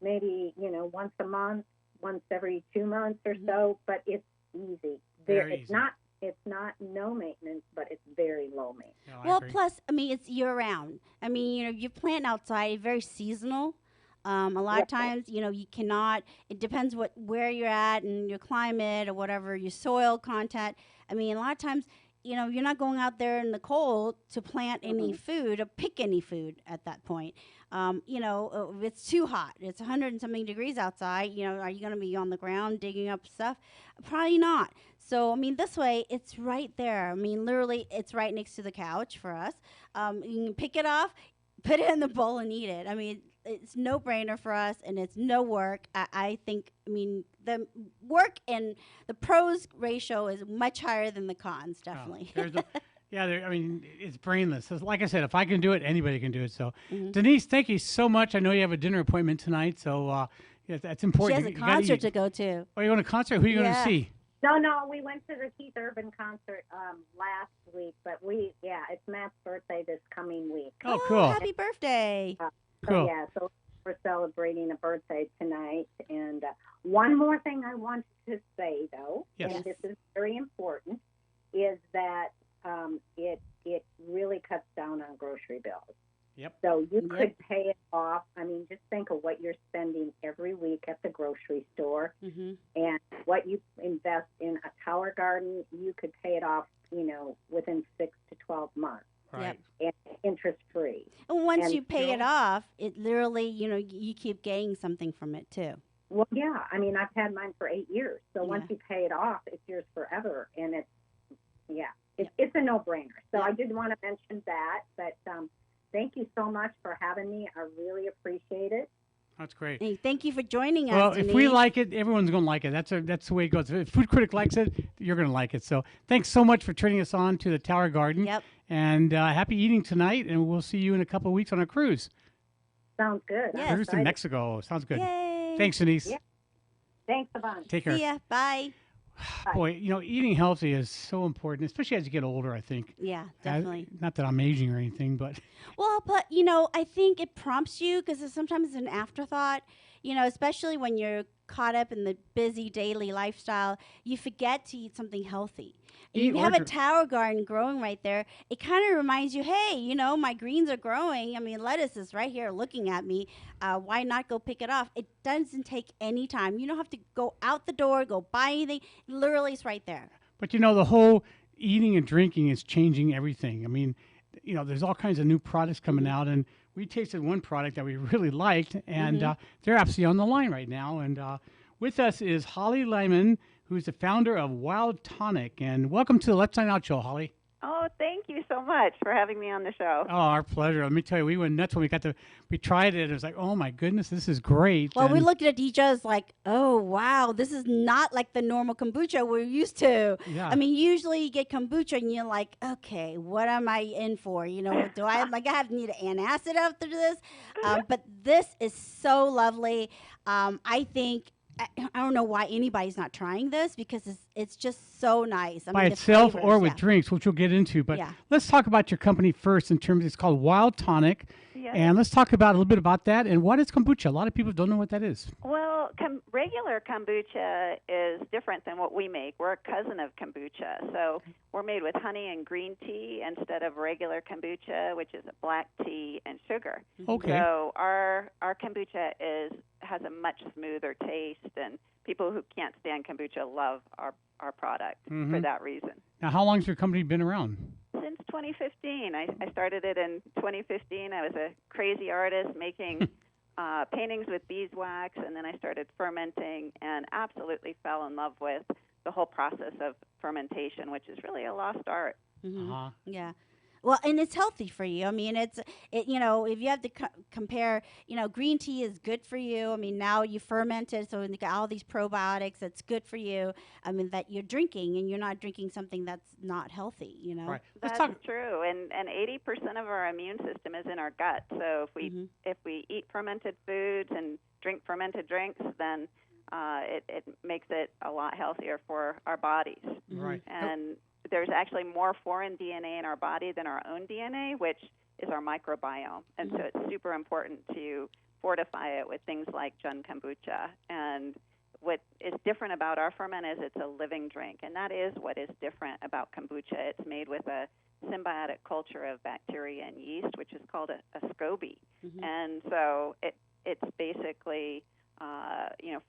maybe, once a month, once every 2 months or so, but it's easy. Very It's easy. not. It's not no maintenance, but it's very low maintenance. No, I Well, agree. plus, I mean, it's year round. I mean, you plant outside, very seasonal. A lot of Right. times, you cannot. It depends where you're at and your climate or whatever, your soil content. I mean, a lot of times, you're not going out there in the cold to plant any food or pick any food at that point. If it's too hot, it's 100 and something degrees outside. Are you going to be on the ground digging up stuff? Probably not. So, I mean, this way, it's right there. I mean, literally, it's right next to the couch for us. You can pick it off, put it in the bowl, and eat it. I mean, it's no brainer for us, and it's no work. I think, I mean, the work and the pros ratio is much higher than the cons, Oh, definitely. I mean, it's brainless. So, like I said, if I can do it, anybody can do it. So, Mhm. Denise, thank you so much. I know you have a dinner appointment tonight, so yeah, that's She important. has a You gotta concert eat. to go to. Oh, you going to concert? Who are you going to Yeah. see? No, we went to the Keith Urban concert last week, but it's Matt's birthday this coming week. Oh, cool. Happy birthday. Cool. So we're celebrating a birthday tonight. And one more thing I wanted to say, though, Yes. and this is very important, is that it really cuts down on grocery bills. Yep. So you Yep. could pay it off. I mean, just think of what you're spending every week at the grocery store. Mm-hmm. And what you invest in a tower garden, you could pay it off, within 6 to 12 months, Right. and interest free. And once And you pay it Jill? off, it literally, you keep getting something from it too. Well, yeah. I mean, I've had mine for 8 years. So once Yeah. you pay it off, it's yours forever, and it's a no-brainer. So Yeah. I did want to mention that. But thank you so much for having me. I really appreciate it. That's great. Hey, thank you for joining us. Well, if we Denise. like it, everyone's going to like it. That's the way it goes. If Food Critic likes it, you're going to like it. So thanks so much for turning us on to the Tower Garden. Yep. And happy eating tonight. And we'll see you in a couple of weeks on our cruise. Sounds good. Yes. I'm Cruise to excited. Mexico. Sounds good. Yay. Thanks, Denise. Yeah. Thanks a bunch. Take care. See ya. Bye. Boy, eating healthy is so important, especially as you get older, I think. Yeah, definitely. Not that I'm aging or anything, but Well, but I think it prompts you because sometimes it's an afterthought. Especially when you're caught up in the busy daily lifestyle, you forget to eat something healthy. And Eat you have a order- tower garden growing right there. It kind of reminds you, hey, my greens are growing. I mean, lettuce is right here looking at me. Why not go pick it off? It doesn't take any time. You don't have to go out the door, go buy anything. Literally, it's right there. But the whole eating and drinking is changing everything. I mean, there's all kinds of new products coming out, and we tasted one product that we really liked, and they're absolutely on the line right now. And with us is Holly Lyman, who's the founder of Wild Tonic. And welcome to the Let's Sign Out show, Holly. Oh, thank you so much for having me on the show. Oh, our pleasure. Let me tell you, we went nuts when we tried it. It was like, oh my goodness, this is great. Well, we And- looked at each other like, oh, wow, this is not like the normal kombucha we're used to. Yeah. I mean, usually you get kombucha and you're like, okay, what am I in for? Do I need an antacid after this? But this is so lovely. I think, I don't know why anybody's not trying this because it's just so nice. I by mean, the itself flavors, or with yeah. drinks, which we'll get into. But Yeah. let's talk about your company first in terms, it's called Wild Tonic. Yes. And let's talk about a little bit about that and what is kombucha. A lot of people don't know what that is. Well, regular kombucha is different than what we make. We're a cousin of kombucha. So we're made with honey and green tea instead of regular kombucha, which is black tea and sugar. Okay. So our kombucha has a much smoother taste, and people who can't stand kombucha love our product for Mhm. that reason. Now, how long has your company been around? Since 2015. I started it in 2015. I was a crazy artist making paintings with beeswax, and then I started fermenting and absolutely fell in love with the whole process of fermentation, which is really a lost art. Mhm. Uh-huh. Yeah. Well, and it's healthy for you. I mean, if you have to compare, green tea is good for you. I mean, now you ferment it, so you got all these probiotics. That's good for you. I mean, that you're drinking, and you're not drinking something that's not healthy. Right. Let's That's talk. true, and 80% of our immune system is in our gut. So if we eat fermented foods and drink fermented drinks, then it makes it a lot healthier for our bodies. Right. And there's actually more foreign DNA in our body than our own DNA, which is our microbiome. And so it's super important to fortify it with things like Jun kombucha. And what is different about our ferment is it's a living drink, and that is what is different about kombucha. It's made with a symbiotic culture of bacteria and yeast, which is called a SCOBY. And so it's basically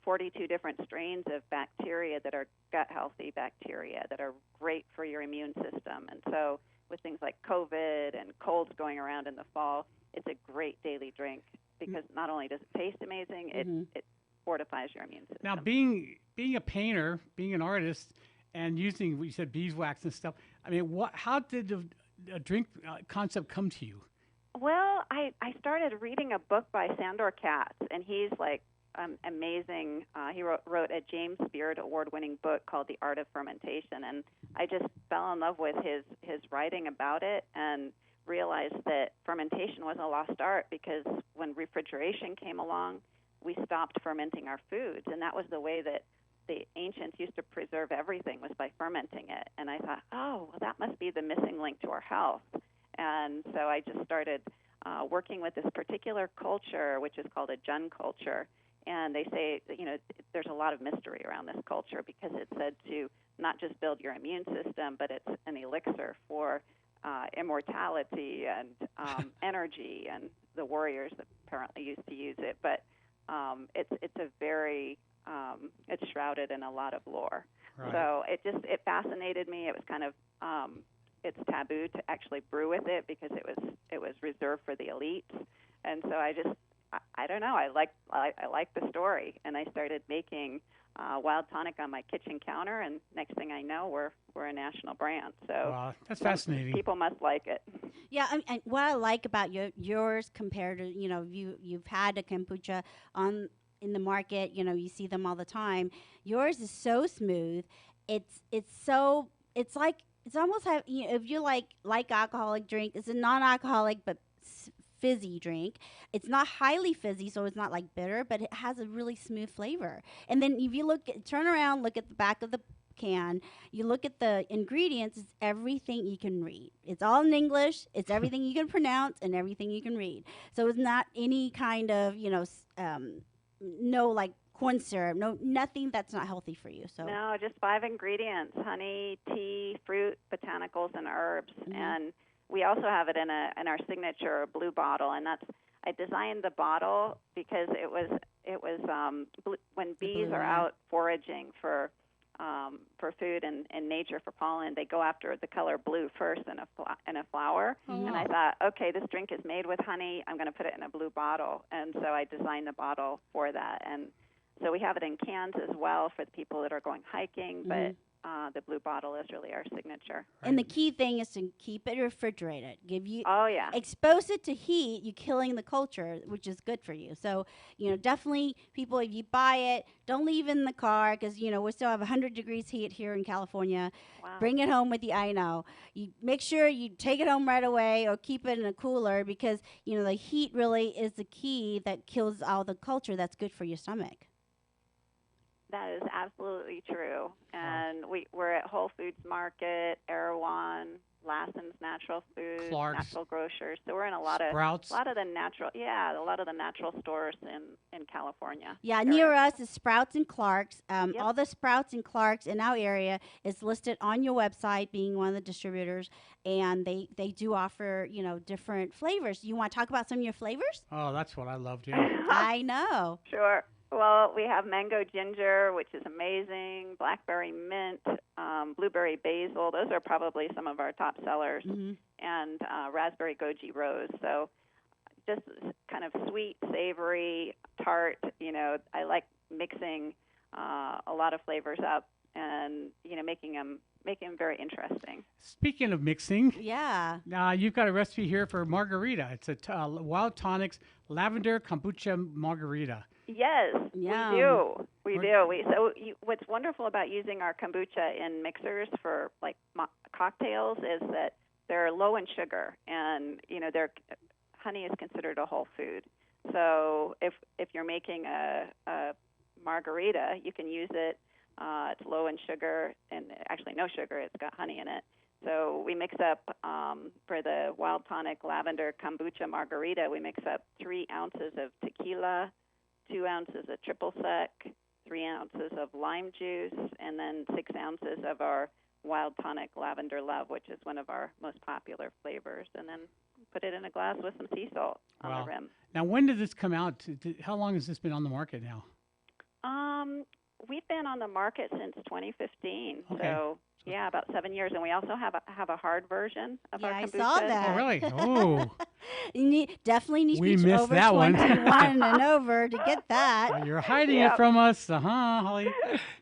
42 different strains of bacteria that are gut-healthy bacteria that are great for your immune system. And so with things like COVID and colds going around in the fall, it's a great daily drink because not only does it taste amazing, it fortifies your immune system. Now, being a painter, being an artist, and using what you said beeswax and stuff. I mean, how did the drink concept come to you? Well, I started reading a book by Sandor Katz, and he's like amazing. He wrote a James Beard Award-winning book called The Art of Fermentation, and I just fell in love with his writing about it and realized that fermentation was a lost art because when refrigeration came along, we stopped fermenting our foods, and that was the way that the ancients used to preserve everything was by fermenting it. And I thought, oh, well, that must be the missing link to our health. And so I just started working with this particular culture, which is called a Jun culture. And they say, there's a lot of mystery around this culture because it's said to not just build your immune system, but it's an elixir for immortality and energy. And the warriors apparently used to use it. But it's a very it's shrouded in a lot of lore. Right. So it fascinated me. It was kind of it's taboo to actually brew with it because it was reserved for the elites. And so I don't know. I like the story, and I started making wild tonic on my kitchen counter. And next thing I know, we're a national brand. So wow, that's fascinating. People must like it. Yeah, and what I like about yours compared to you've had a kombucha in the market, you see them all the time. Yours is so smooth. It's almost if you like alcoholic drink, it's a non-alcoholic but fizzy drink. It's not highly fizzy, so it's not like bitter, but it has a really smooth flavor. And then if you turn around, look at the back of the can, you look at the ingredients, it's everything you can read. It's all in English, it's everything you can pronounce and everything you can read. So it's not any kind of, no like corn syrup, nothing that's not healthy for you. So no, just 5 ingredients: honey, tea, fruit, botanicals, and herbs. And we also have it in our signature blue bottle, and I designed the bottle because it was when bees are out foraging for food and nature, for pollen, they go after the color blue first in a flower. Oh, and I thought, okay, this drink is made with honey. I'm going to put it in a blue bottle, and so I designed the bottle for that. And so we have it in cans as well for the people that are going hiking, but the blue bottle is really our signature. And the key thing is to keep it refrigerated. Expose it to heat, you're killing the culture, which is good for you. So, definitely people, if you buy it, don't leave it in the car because, we still have 100 degrees heat here in California. Wow. Bring it home with you. I know. You make sure you take it home right away or keep it in a cooler because, the heat really is the key that kills all the culture that's good for your stomach. That is absolutely true. And we're at Whole Foods Market, Erewhon, Lassen's Natural Foods, Clark's. Natural Grocers. So we're in a lot of the natural stores in California. Yeah, near us is Sprouts and Clark's. All the Sprouts and Clark's in our area is listed on your website, being one of the distributors, and they do offer different flavors. You want to talk about some of your flavors? Oh, that's what I loved. Yeah. I know. Sure. Well, we have mango ginger, which is amazing, blackberry mint, blueberry basil. Those are probably some of our top sellers, and raspberry goji rose. So just kind of sweet, savory, tart. I like mixing a lot of flavors up and, making them making them very interesting. Speaking of mixing, Yeah. you've got a recipe here for margarita. It's a Wild Tonics lavender kombucha margarita. Yes, Yum. we do. We What- do. What's wonderful about using our kombucha in mixers for like cocktails is that they're low in sugar, and honey is considered a whole food. So if you're making a margarita, you can use it. It's low in sugar, and actually no sugar. It's got honey in it. So we mix up for the Wild Tonic Lavender Kombucha Margarita. We mix up 3 ounces of tequila, 2 ounces of triple sec, 3 ounces of lime juice, and then 6 ounces of our Wild Tonic Lavender Love, which is one of our most popular flavors, and then put it in a glass with some sea salt on the rim. Now, when did this come out? How long has this been on the market now? We've been on the market since 2015, Okay. so yeah, about 7 years, and we also have a hard version of Yeah, our I kombucha. saw that. Oh, really? Oh, Definitely need to We be missed over that one. 21 and over to get that. well, you're hiding Yep. it from us, Holly.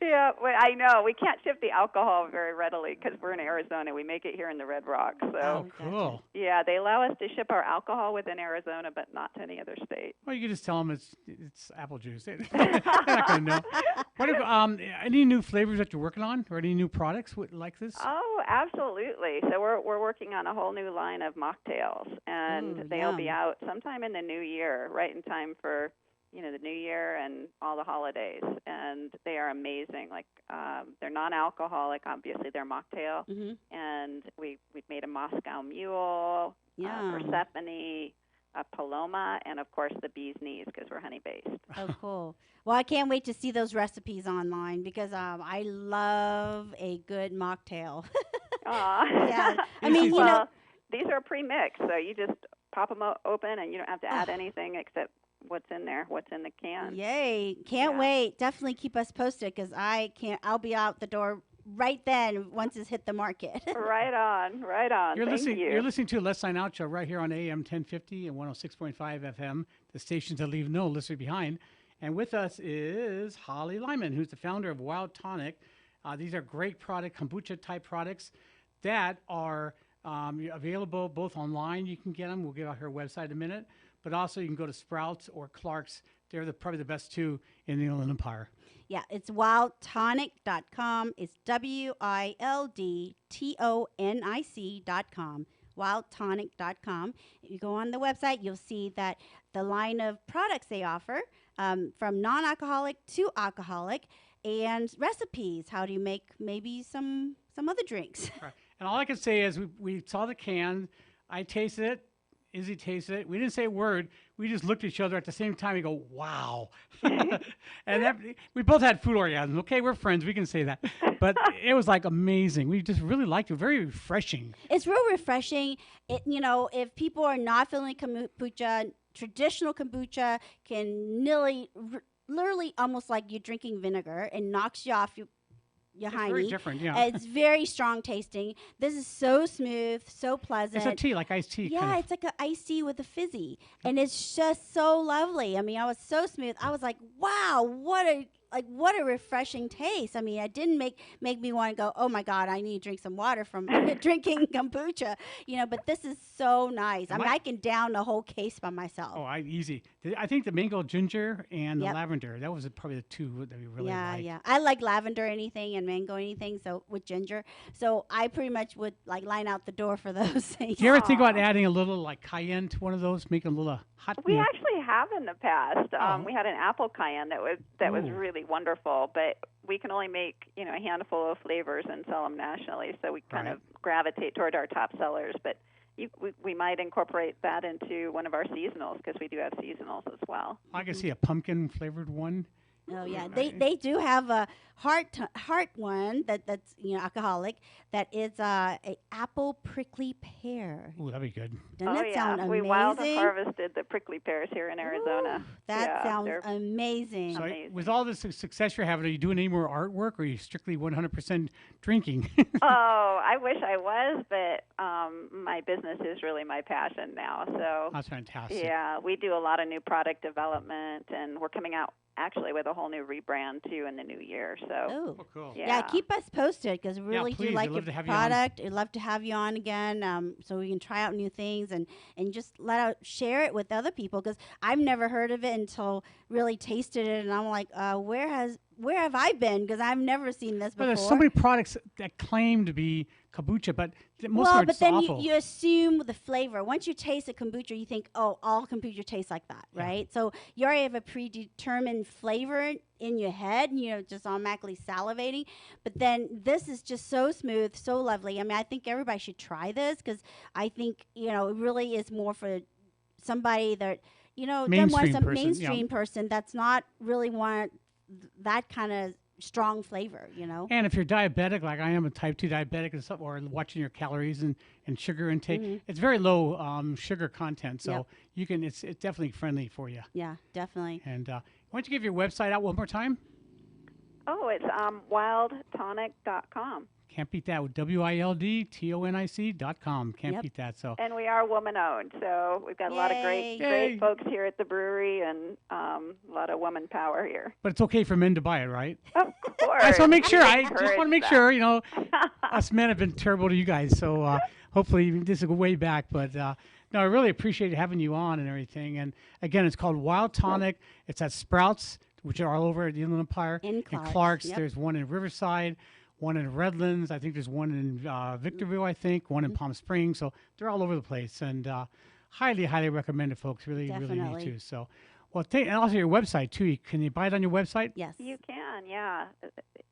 Yeah, well, I know. We can't ship the alcohol very readily because we're in Arizona. We make it here in the Red Rocks. So, Oh, gotcha. cool. yeah, they allow us to ship our alcohol within Arizona, but not to any other state. Well, you can just tell them it's apple juice. They're not going to know. What any new flavors that you're working on, or any new products like this? Oh, absolutely. So we're working on a whole new line of mocktails, and Ooh, they'll be yum. out sometime in the new year, right in time for the new year and all the holidays. And they are amazing. Like they're non-alcoholic. Obviously, they're mocktail, Mhm. and we've made a Moscow Mule, Yum. Persephone, a Paloma, and of course the bee's knees because we're honey based. Oh, cool. Well, I can't wait to see those recipes online because I love a good mocktail. Yeah. I mean, you know, well, these are pre-mixed, so you just pop them open, and you don't have to add anything except what's in there, what's in the can. yay. Can't Yeah. wait. Definitely keep us posted because I'll be out the door right then once it's hit the market. Right on, right on. You're Thank listening. you. You're listening to Let's Sign Out show right here on AM 1050 and 106.5 FM, the stations that leave no listener behind. And with us is Holly Lyman, who's the founder of Wild Tonic. These are great kombucha type products that are available both online. You can get them. We'll give out her website in a minute. But also you can go to Sprouts or Clark's. They're probably the best two in the Inland Empire. Yeah, it's wildtonic.com. It's WILDTONIC.com. Wildtonic.com. If you go on the website, you'll see that the line of products they offer, from non-alcoholic to alcoholic, and recipes. How do you make maybe some other drinks? Right. And all I can say is we saw the can. I tasted it. Izzy tasted it. We didn't say a word. We just looked at each other at the same time. We go, wow. And we both had food orgasms. Okay, we're friends. We can say that. But it was like amazing. We just really liked it. Very refreshing. It's real refreshing. If people are not feeling kombucha, traditional kombucha can literally almost like you're drinking vinegar and knocks you off your It's very hiney. different, yeah. It's very strong tasting. This is so smooth, so pleasant. It's a tea, like iced tea. Yeah, kind of. it's like an iced tea with a fizzy, and it's just so lovely. I mean, I was so smooth. I was like, wow, what a refreshing taste. I mean, it didn't make me want to go, oh my God, I need to drink some water from drinking kombucha, but this is so nice. I mean, I can down the whole case by myself. Oh, easy. I think the mango ginger and the Yep. lavender, that was probably the two that we really liked. Yeah. I like lavender anything and mango anything, so with ginger. So I pretty much would like line out the door for those things. Do you ever think about adding a little like cayenne to one of those, making a little hot? We actually have in the past. Oh. We had an apple cayenne that was Ooh. really wonderful, but we can only make a handful of flavors and sell them nationally, so we kind Right. of gravitate toward our top sellers. But we might incorporate that into one of our seasonals because we do have seasonals as well. I can see a pumpkin flavored one. Oh yeah, they do have a heart one that's alcoholic that is a apple prickly pear. Ooh, that'd be good. Doesn't that sound amazing? We wild harvested the prickly pears here in Arizona. Ooh, that Yeah, sounds they're- amazing. So Amazing. with all this success you're having, are you doing any more artwork, or are you strictly 100% drinking? Oh, I wish I was, but my business is really my passion now. So That's fantastic. yeah, we do a lot of new product development, and we're coming out actually with a whole new rebrand too in the new year. So Oh. Oh, cool. Yeah, keep us posted because we really please. do like I'd your love to have you on. product. I'd love to have you on again, so we can try out new things and just share it with other people because I've never heard of it until really tasted it, and I'm like, where have I been? Because I've never seen this before. Well, there's so many products that claim to be kombucha, but most well, of but it's then awful. you assume the flavor. Once you taste a kombucha, you think, oh, all kombucha tastes like that, Yeah. right? So you already have a predetermined flavor in your head, and you're just automatically salivating. But then this is just so smooth, so lovely. I mean, I think everybody should try this because I think, it really is more for somebody that, Mainstream person, yeah. mainstream person that's not really want that kind of strong flavor, And if you're diabetic, like I am, a type 2 diabetic, and stuff, or watching your calories and sugar intake, it's very low sugar content, so Yep. you can. It's definitely friendly for you. Yeah, definitely. And why don't you give your website out one more time? Oh, it's wildtonic.com. Can't beat that with WILDTONIC.com. Can't Yep. beat that. So And we are woman-owned, so we've got a lot of Yay. great folks here at the brewery and a lot of woman power here. but it's okay for men to buy it, right? Of course. I just want to make sure. I just encourage want to make that. sure. Us men have been terrible to you guys. So hopefully this is a way back. But no, I really appreciate having you on and everything. And again, it's called Wild Tonic. It's at Sprouts, which are all over the Inland Empire. In Clark's. Clark's, yep. There's one in Riverside, one in Redlands. I think there's one in Victorville, I think, one in Palm Springs. So they're all over the place. And highly, highly recommend it, folks. Really, really Definitely. need to. So, well, and also your website, too. Can you buy it on your website? Yes. You can, yeah,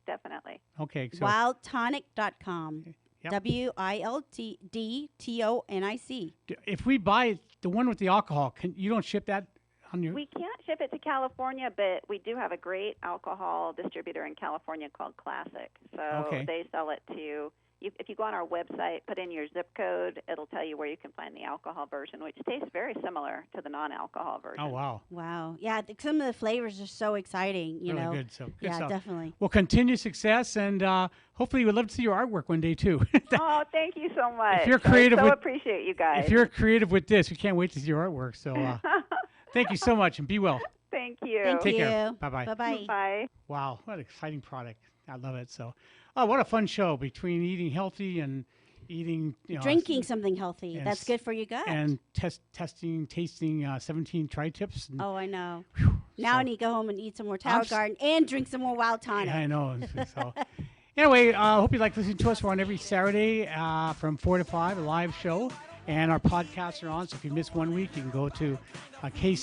definitely. Okay. So, Wildtonic.com. Yep. WILDTONIC. if we buy the one with the alcohol, you don't ship that on your... We can't ship it to California, but we do have a great alcohol distributor in California called Classic. So Okay. they sell it to you. If you go on our website, put in your zip code, it'll tell you where you can find the alcohol version, which tastes very similar to the non-alcohol version. Oh, wow. Wow. Yeah, some of the flavors are so exciting, you Really know. good. So, good Yeah, stuff. definitely. Well, continue success, and hopefully we'd love to see your artwork one day, too. Oh, thank you so much. you're creative I so with- appreciate you guys. If you're creative with this, we can't wait to see your artwork. So thank you so much, and be well. Thank you. Thank Take you. care. Bye-bye. Bye-bye. Bye. Wow, what an exciting product. I love it. So, what a fun show between eating healthy and eating, Drinking something healthy. and That's good for your gut. and tasting 17 tri-tips. And, Oh, I know. Now I need to go home and eat some more Tower s- Garden and drink some more Wild Tonic. Yeah, I know. So, anyway, hope you like listening to us. We're on every Saturday from 4 to 5, a live show. And our podcasts are on. So if you miss 1 week, you can go to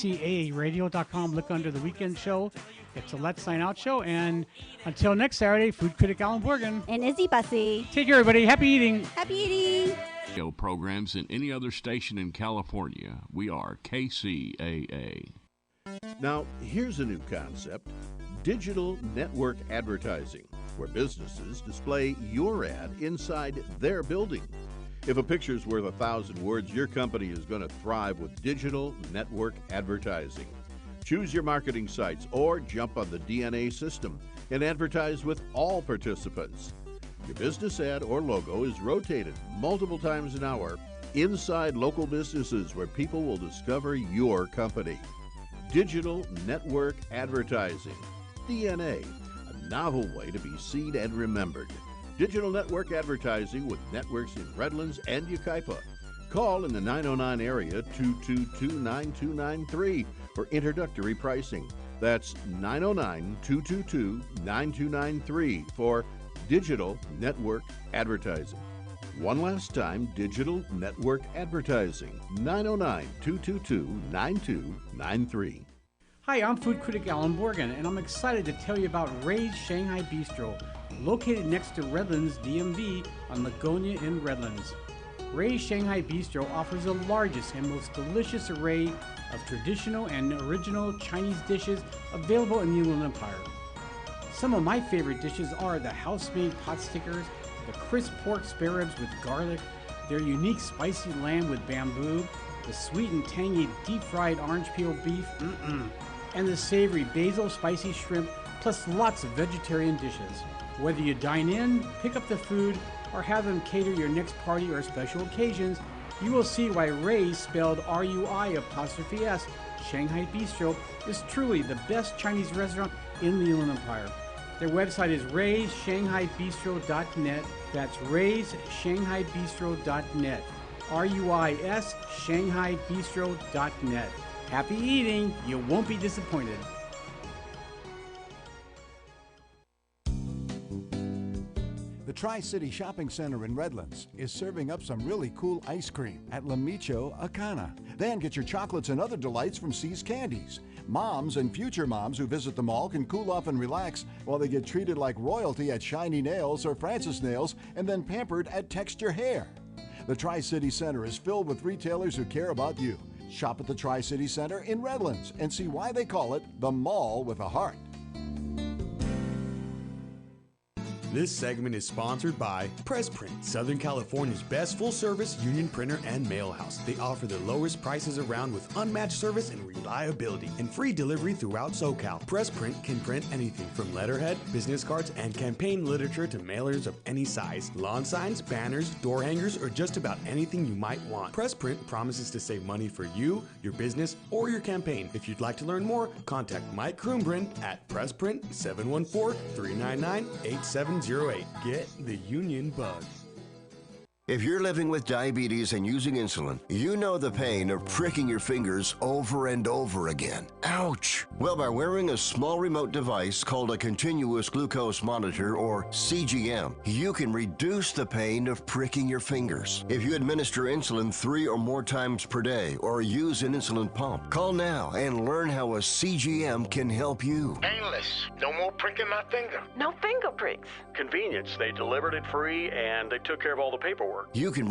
KCAAradio.com, look under the weekend show. It's a Let's Sign Out show. And until next Saturday, food critic Allan Borgen. And Izzy Bussy. Take care, everybody. Happy eating. Happy eating. Radio programs in any other station in California. We are KCAA. Now, here's a new concept: digital network advertising, where businesses display your ad inside their building. If a picture's worth 1,000 words, your company is going to thrive with digital network advertising. Choose your marketing sites or jump on the DNA system and advertise with all participants. Your business ad or logo is rotated multiple times an hour inside local businesses where people will discover your company. Digital network advertising. DNA, a novel way to be seen and remembered. Digital network advertising with networks in Redlands and Yucaipa. Call in the 909 area 222-9293 for introductory pricing. That's 909-222-9293 for digital network advertising. One last time, digital network advertising. 909-222-9293. Hi, I'm food critic Allan Borgen, and I'm excited to tell you about Ray's Shanghai Bistro, located next to Redlands DMV on Lagonia in Redlands. Ray's Shanghai Bistro offers the largest and most delicious array of traditional and original Chinese dishes available in the Inland Empire. Some of my favorite dishes are the house-made pot stickers, the crisp pork spare ribs with garlic, their unique spicy lamb with bamboo, the sweet and tangy deep-fried orange peel beef, and the savory basil spicy shrimp, plus lots of vegetarian dishes. Whether you dine in, pick up the food, or have them cater your next party or special occasions, you will see why Ray's, spelled R-U-I''S, Shanghai Bistro, is truly the best Chinese restaurant in the Inland Empire. Their website is raysshanghaibistro.net. That's raysshanghaibistro.net. RUIS shanghaibistro.net. Happy eating. You won't be disappointed. The Tri-City Shopping Center in Redlands is serving up some really cool ice cream at La Micho Acana. Then get your chocolates and other delights from C's Candies. Moms and future moms who visit the mall can cool off and relax while they get treated like royalty at Shiny Nails or Francis Nails and then pampered at Texture Hair. The Tri-City Center is filled with retailers who care about you. Shop at the Tri-City Center in Redlands and see why they call it the Mall with a Heart. This segment is sponsored by PressPrint, Southern California's best full-service union printer and mail house. They offer the lowest prices around with unmatched service and reliability and free delivery throughout SoCal. PressPrint can print anything from letterhead, business cards, and campaign literature to mailers of any size, lawn signs, banners, door hangers, or just about anything you might want. PressPrint promises to save money for you, your business, or your campaign. If you'd like to learn more, contact Mike Kroonbrin at PressPrint 714-399-8708. Get the union bug. If you're living with diabetes and using insulin, you know the pain of pricking your fingers over and over again. Ouch! Well, by wearing a small remote device called a continuous glucose monitor, or CGM, you can reduce the pain of pricking your fingers. If you administer insulin 3 or more times per day or use an insulin pump, call now and learn how a CGM can help you. Painless. No more pricking my finger. No finger pricks. Convenience. They delivered it free and they took care of all the paperwork. You can